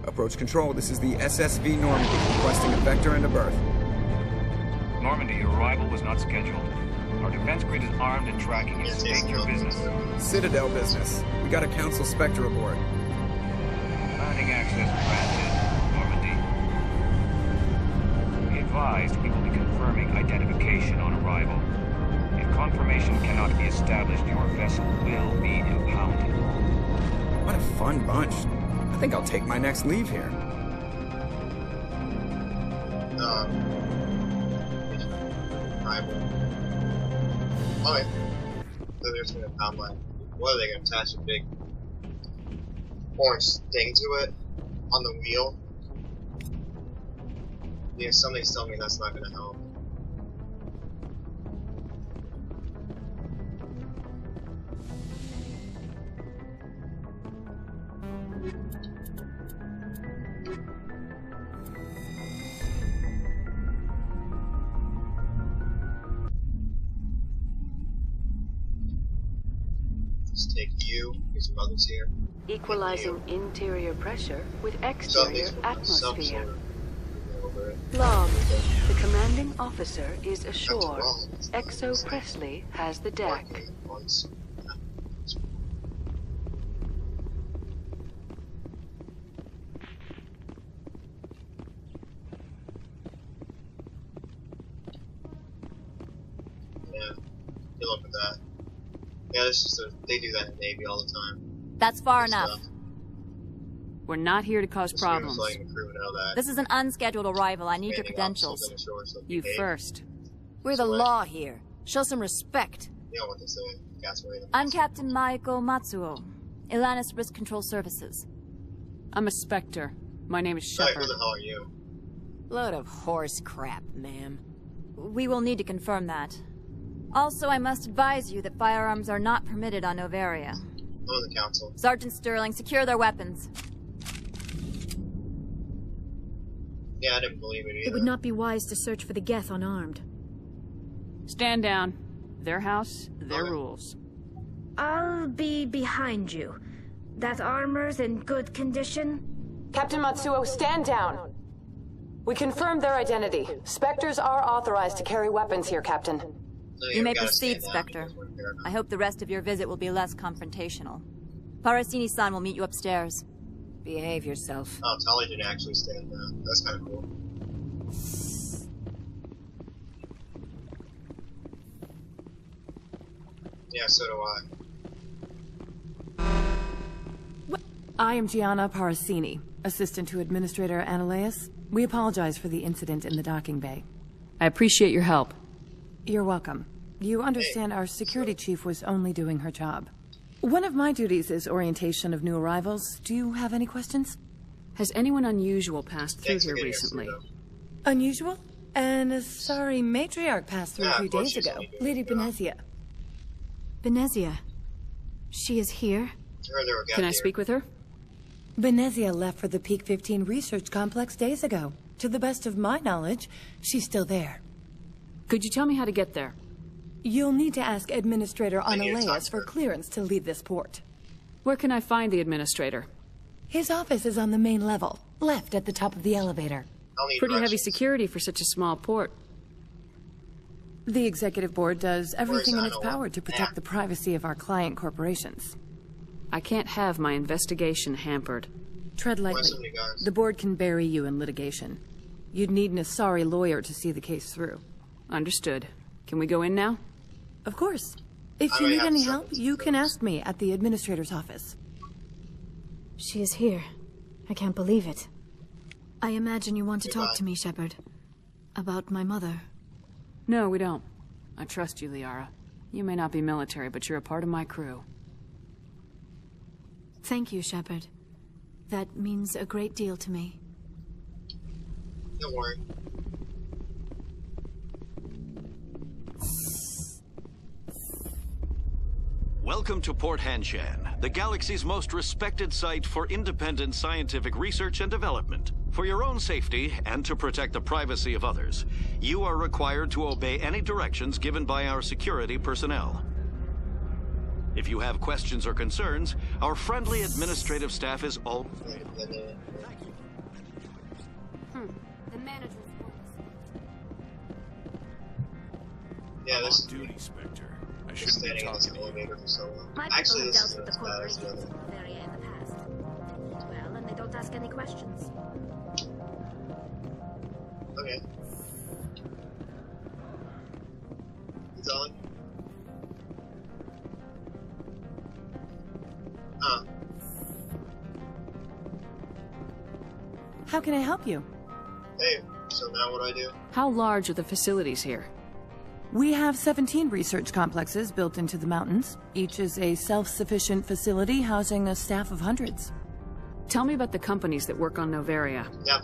Approach control, this is the SSV Normandy, requesting a vector and a berth. Normandy, your arrival was not scheduled. Our defense grid is armed and tracking you. State your business. Citadel business. We got a Council Spectre aboard. Landing access granted, Normandy. Be advised, we will be confirming identification on arrival. If confirmation cannot be established, your vessel will be impounded. What a fun bunch. I think I'll take my next leave here. Okay. So they're just gonna pound like, what are they gonna attach a big orange thing to it on the wheel? Yeah, somebody's telling me that's not gonna help. Just take you, because your mother's here. Equalizing interior pressure with exterior atmosphere. Over it. Log. The commanding officer is ashore. Exo Presley has the deck. Yeah, good luck with that. Yeah, this is they do that in the Navy all the time. That's far Good enough. stuff. We're not here to cause Just gonna problems. letting the crew know that. This is an unscheduled arrival. I need your Commanding credentials. officers on the shore, so You behave. first. We're the That's right. law here. Show some respect. You know what they say. Cats away the I'm Captain Maiko Matsuo, Ilanis Risk Control Services. I'm a Spectre. My name is Hey, Shepard. who the hell are you? Load of horse crap, ma'am. We will need to confirm that. Also, I must advise you that firearms are not permitted on Novaria. I'm on the council. Sergeant Sterling, secure their weapons. Yeah, I didn't believe it either. It would not be wise to search for the Geth unarmed. Stand down. Their house, their Okay. rules. I'll be behind you. That armor's in good condition? Captain Matsuo, stand down. We confirmed their identity. Spectres are authorized to carry weapons here, Captain. No, You may gotta proceed, stand down Spectre. because we're here now. I hope the rest of your visit will be less confrontational. Parasini-san will meet you upstairs. Behave yourself. Oh, Tali didn't actually stand down. That's kind of cool. Yeah, so do I. I am Gianna Parasini, assistant to Administrator Ananias. We apologize for the incident in the docking bay. I appreciate your help. You're welcome. You understand our security chief was only doing her job. One of my duties is orientation of new arrivals. Do you have any questions? Has anyone unusual passed through Thanks for here getting us recently? through, Unusual? And a sorry matriarch passed through Yeah, a few of course days she's ago. only doing Lady her job. Benezia. Benezia. She is here? I heard they were Can I here. speak with her? Benezia left for the Peak 15 research complex days ago. To the best of my knowledge, she's still there. Could you tell me how to get there? You'll need to ask Administrator I need to talk Ananias to for her. clearance to leave this port. Where can I find the administrator? His office is on the main level, left at the top of the elevator. I'll need Pretty heavy directions. security for such a small port. The executive board does everything in its Iowa? power to protect Yeah. the privacy of our client corporations. I can't have my investigation hampered. Tread Why lightly. so many guys? The board can bury you in litigation. You'd need an Asari lawyer to see the case through. Understood. Can we go in now? Of course. If I you may need have any to help, send you this can to ask me at the administrator's office. She is here. I can't believe it. I imagine you want to talk Goodbye. to me, Shepard. About my mother. No, we don't. I trust you, Liara. You may not be military, but you're a part of my crew. Thank you, Shepard. That means a great deal to me. Don't worry. Welcome to Port Hanshan, the galaxy's most respected site for independent scientific research and development. For your own safety and to protect the privacy of others, you are required to obey any directions given by our security personnel. If you have questions or concerns, our friendly administrative staff is all... The manager's Yeah, this is duty, Spectre. I just shouldn't be standing in this talking to you. elevator for so long. My Actually, people this have is dealt with the as bad as the corporations other. in Bavaria in the past. Well, and they don't ask any questions. Okay. You telling? Huh. How can I help you? Hey, so now what do I do? How large are the facilities here? We have 17 research complexes built into the mountains. Each is a self-sufficient facility housing a staff of hundreds. Tell me about the companies that work on Novaria. Yeah.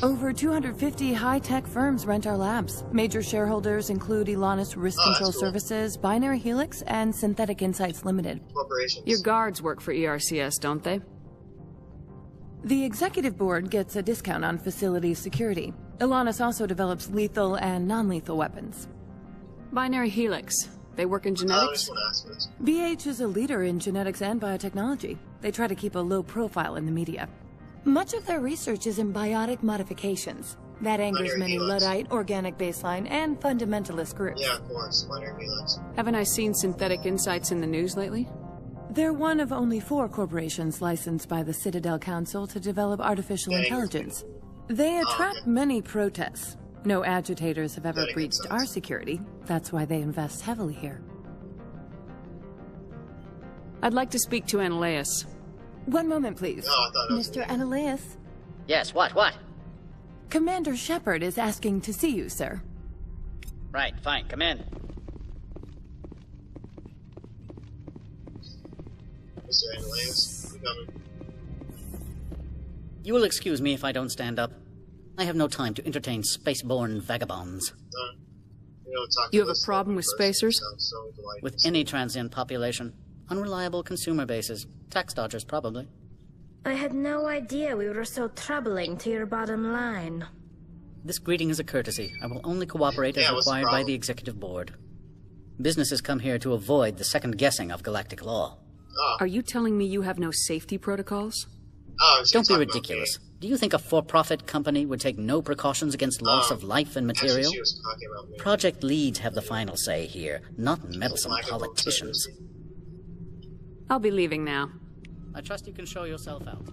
Over 250 high-tech firms rent our labs. Major shareholders include Elanus Risk Control cool. Services, Binary Helix, and Synthetic Insights Limited. Corporations. Your guards work for ERCS, don't they? The executive board gets a discount on facility security. Elanus also develops lethal and non-lethal weapons. Binary Helix. They work in I genetics? just want to ask this. BH is a leader in genetics and biotechnology. They try to keep a low profile in the media. Much of their research is in biotic modifications. That angers Binary many Helix. Luddite, organic baseline, and fundamentalist groups. Yeah, of course. Binary Helix. Haven't I seen Synthetic Insights in the news lately? They're one of only 4 corporations licensed by the Citadel Council to develop artificial Dang. intelligence. They attract okay. many protests. No agitators have ever That makes breached sense. our security. That's why they invest heavily here. I'd like to speak to Analeus. One moment, please. No, I thought it was Mr. Analeus, Yes, what? Commander Shepard is asking to see you, sir. Right, fine, come in. Mr. Analeus. You coming? You will excuse me if I don't stand up. I have no time to entertain spaceborne vagabonds. You have a problem with spacers? With any transient population. Unreliable consumer bases. Tax dodgers, probably. I had no idea we were so troubling to your bottom line. This greeting is a courtesy. I will only cooperate as Yeah, what's the required by problem? the executive board. Businesses come here to avoid the second guessing of galactic law. Are you telling me you have no safety protocols? Don't be ridiculous. Do you think a for-profit company would take no precautions against loss of life and material? Actually, she was talking about me. Project leads have the final say here, not meddlesome Lack of politicians. I'll be leaving now. I trust you can show yourself out.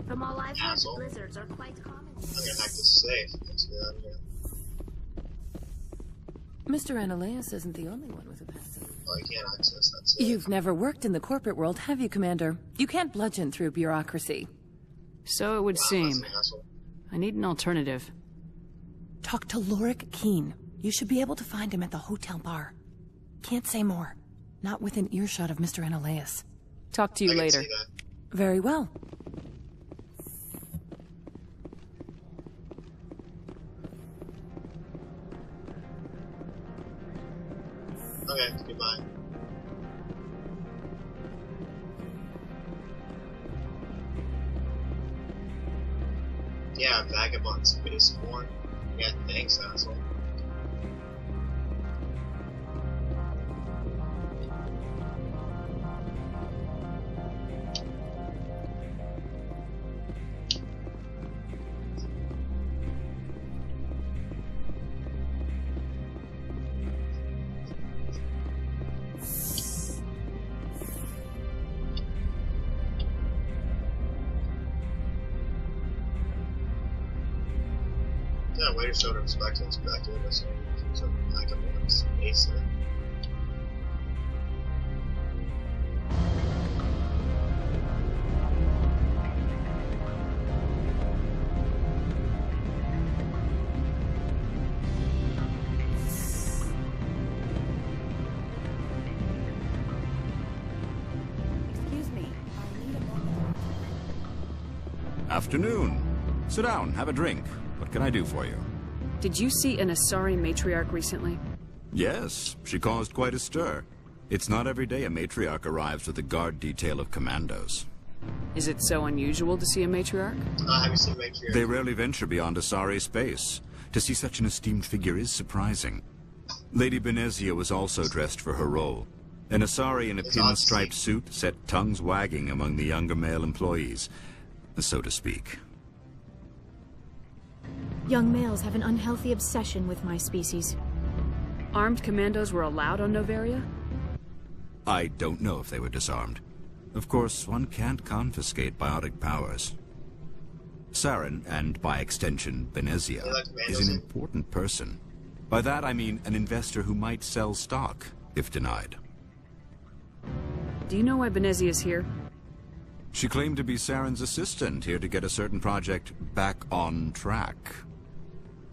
From all I've heard, Asshole. blizzards are quite common. I'm gonna hack this safe. That's good. I'm here. Mr. Analeus isn't the only one with a past. Oh, you can't access that safe. You've never worked in the corporate world, have you, Commander? You can't bludgeon through bureaucracy. So it would seem. That's an asshole. I need an alternative. Talk to Lorik Keene. You should be able to find him at the hotel bar. Can't say more. Not within earshot of Mr. Analeus. Talk to you I can later. see that. Very well. Okay, goodbye. Yeah, vagabond spaceborne. Yeah, thanks, asshole. Yeah, way to show respect and respect to this. So, vagabond spacer. Excuse me. I need a moment. Afternoon. Sit down, have a drink. What can I do for you? Did you see an Asari matriarch recently? Yes, she caused quite a stir. It's not every day a matriarch arrives with a guard detail of commandos. Is it so unusual to see a matriarch? Have you seen Matriarch? They rarely venture beyond Asari space. To see such an esteemed figure is surprising. Lady Benezia was also dressed for her role. An Asari in a pinstriped suit set tongues wagging among the younger male employees, so to speak. Young males have an unhealthy obsession with my species. Armed commandos were allowed on Noveria? I don't know if they were disarmed. Of course, one can't confiscate biotic powers. Saren, and by extension, Benezia, is an important person. By that I mean an investor who might sell stock, if denied. Do you know why Benezia's here? She claimed to be Saren's assistant, here to get a certain project back on track.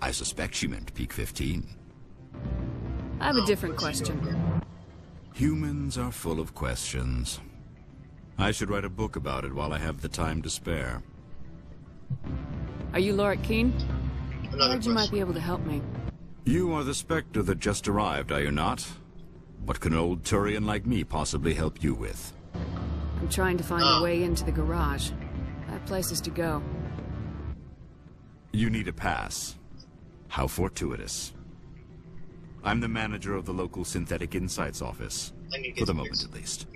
I suspect she meant Peak 15. I have a different question. Humans are full of questions. I should write a book about it while I have the time to spare. Are you Lorik Keen? Another I heard you might be able to help me. You are the Spectre that just arrived, are you not? What can an old Turian like me possibly help you with? I'm trying to find a way into the garage. I have places to go. You need a pass. How fortuitous. I'm the manager of the local Synthetic Insights office. For the moment, at least.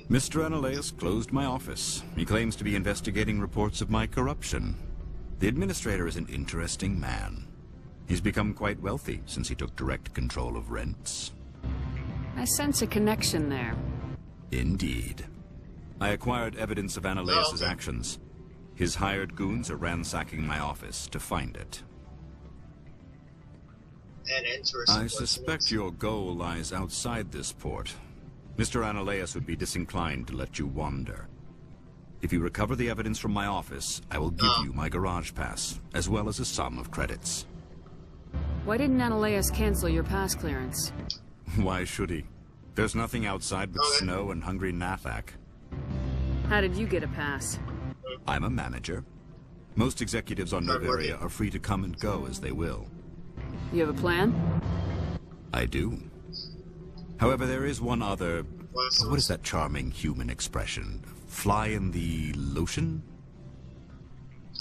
Mr. Analeus closed my office. He claims to be investigating reports of my corruption. The administrator is an interesting man. He's become quite wealthy since he took direct control of rents. I sense a connection there. Indeed. I acquired evidence of Analeus' actions. His hired goons are ransacking my office to find it. I suspect your goal lies outside this port. Mr. Analeus would be disinclined to let you wander. If you recover the evidence from my office, I will give you my garage pass, as well as a sum of credits. Why didn't Analeus cancel your pass clearance? Why should he? There's nothing outside but snow and hungry Nathak. How did you get a pass? I'm a manager. Most executives on Noveria are free to come and go as they will. You have a plan? I do. However, there is one other... What is that charming human expression? Fly in the lotion?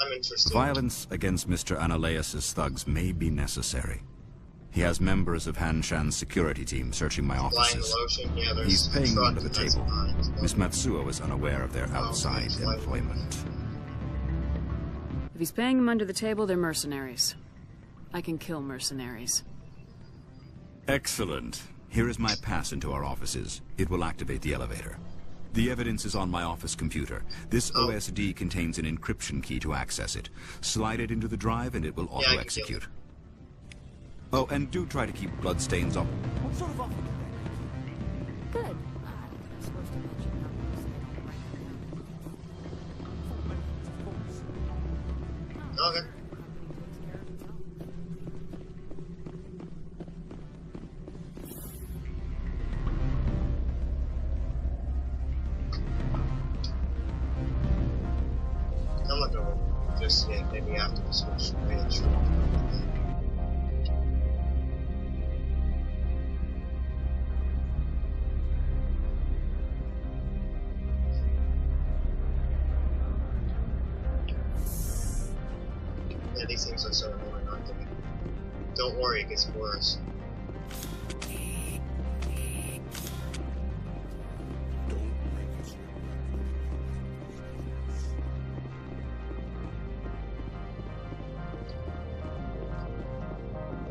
I'm interested. Violence against Mr. Analeus' thugs may be necessary. He has members of Hanshan's security team searching my offices. He's paying them under the table. Miss Matsuo is unaware of their outside employment. If he's paying them under the table, they're mercenaries. I can kill mercenaries. Excellent. Here is my pass into our offices. It will activate the elevator. The evidence is on my office computer. This OSD contains an encryption key to access it. Slide it into the drive and it will auto-execute. Oh, and do try to keep bloodstains off. What sort of offer? Good. Okay. I'm not gonna just yet. Maybe after the switch range. Yeah, these things are so annoying, aren't they? Don't worry, it gets worse.